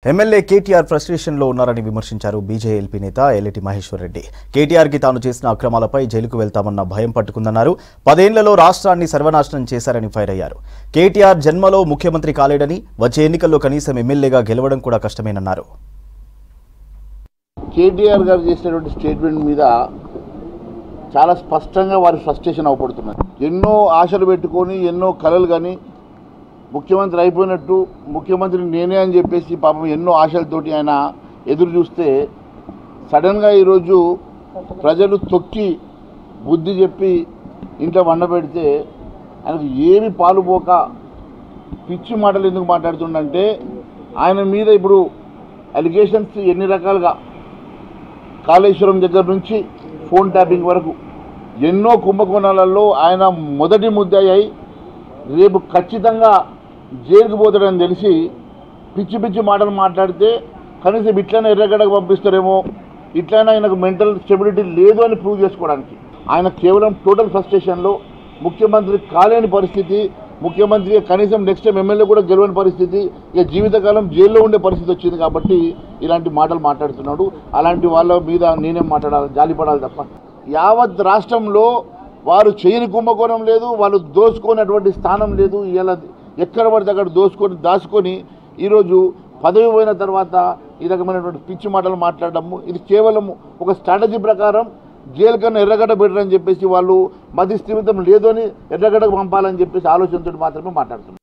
MLA KTR ఫ్రస్ట్రేషన్లో ఉన్నారని విమర్శించారు బీజేఎల్పీ నేత ఎల్లెటి మహేశ్వర్ రెడ్డి. కేటీఆర్కి తాను చేసిన అక్రమాలపై జైలుకు వెళ్తామన్న భయం పట్టుకుందన్నారు. 10 ఏళ్లలో రాష్ట్రాన్ని సర్వనాశనం చేశారని ఫైర్ అయ్యారు. కేటీఆర్ జన్మలో ముఖ్యమంత్రి కాలేడని, వచ్చే ఎన్నికల్లో కనీసం ఎమ్మెల్యేగా గెలవడం కూడా కష్టమేనన్నారు. కేటీఆర్ గారు చేసినటువంటి స్టేట్మెంట్ మీద చాలా స్పష్టంగా వారి ఫ్రస్ట్రేషన్ అవపడుతున్నారు. ఎన్నో ఆశలు పెట్టుకొని ఎన్నో కలలు కానీ ముఖ్యమంత్రి అయిపోయినట్టు ముఖ్యమంత్రి నేనే అని చెప్పేసి పాపం ఎన్నో ఆశలతోటి ఆయన ఎదురు చూస్తే సడన్గా ఈరోజు ప్రజలు తొక్కి బుద్ధి చెప్పి ఇంట్లో వండబెడితే ఆయనకు ఏమి పాలుపోక పిచ్చి మాటలు ఎందుకు మాట్లాడుతుండంటే ఆయన మీద ఇప్పుడు అలిగేషన్స్ ఎన్ని రకాలుగా కాళేశ్వరం దగ్గర నుంచి ఫోన్ ట్యాపింగ్ వరకు ఎన్నో కుంభకోణాలలో ఆయన మొదటి ముద్దాయి అయి రేపు ఖచ్చితంగా జైలుకు పోతాడని తెలిసి పిచ్చి పిచ్చి మాటలు మాట్లాడితే కనీసం ఇట్లైనా ఎర్రగడ్డకు పంపిస్తారేమో, ఇట్లైనా ఆయనకు మెంటల్ స్టెబిలిటీ లేదు అని ప్రూవ్ చేసుకోవడానికి ఆయన కేవలం టోటల్ ఫ్రస్ట్రేషన్లో ముఖ్యమంత్రి కాలేని పరిస్థితి, ముఖ్యమంత్రి కనీసం నెక్స్ట్ టైం ఎమ్మెల్యే కూడా గెలవని పరిస్థితి, ఇక జీవితకాలం జైల్లో ఉండే పరిస్థితి వచ్చింది కాబట్టి ఇలాంటి మాటలు మాట్లాడుతున్నాడు. అలాంటి వాళ్ళ మీద నేనేం మాట్లాడాలి, జాలిపడాలి తప్ప. యావత్ రాష్ట్రంలో వారు చేయని కుంభకోణం లేదు, వాళ్ళు దోచుకున్నటువంటి స్థానం లేదు. ఇలా ఎక్కడ పడితే అక్కడ దాచుకొని ఈరోజు పదవి పోయిన తర్వాత ఈ రకమైనటువంటి పిచ్చి మాటలు మాట్లాడము, ఇది కేవలం ఒక స్ట్రాటజీ ప్రకారం జైలు కన్నా ఎర్రగడ్డ పెట్టరని చెప్పేసి వాళ్ళు మతి స్థిమితం లేదు అని ఎర్రగడ్డకు పంపాలని చెప్పేసి ఆలోచనతో మాత్రమే మాట్లాడుతున్నారు.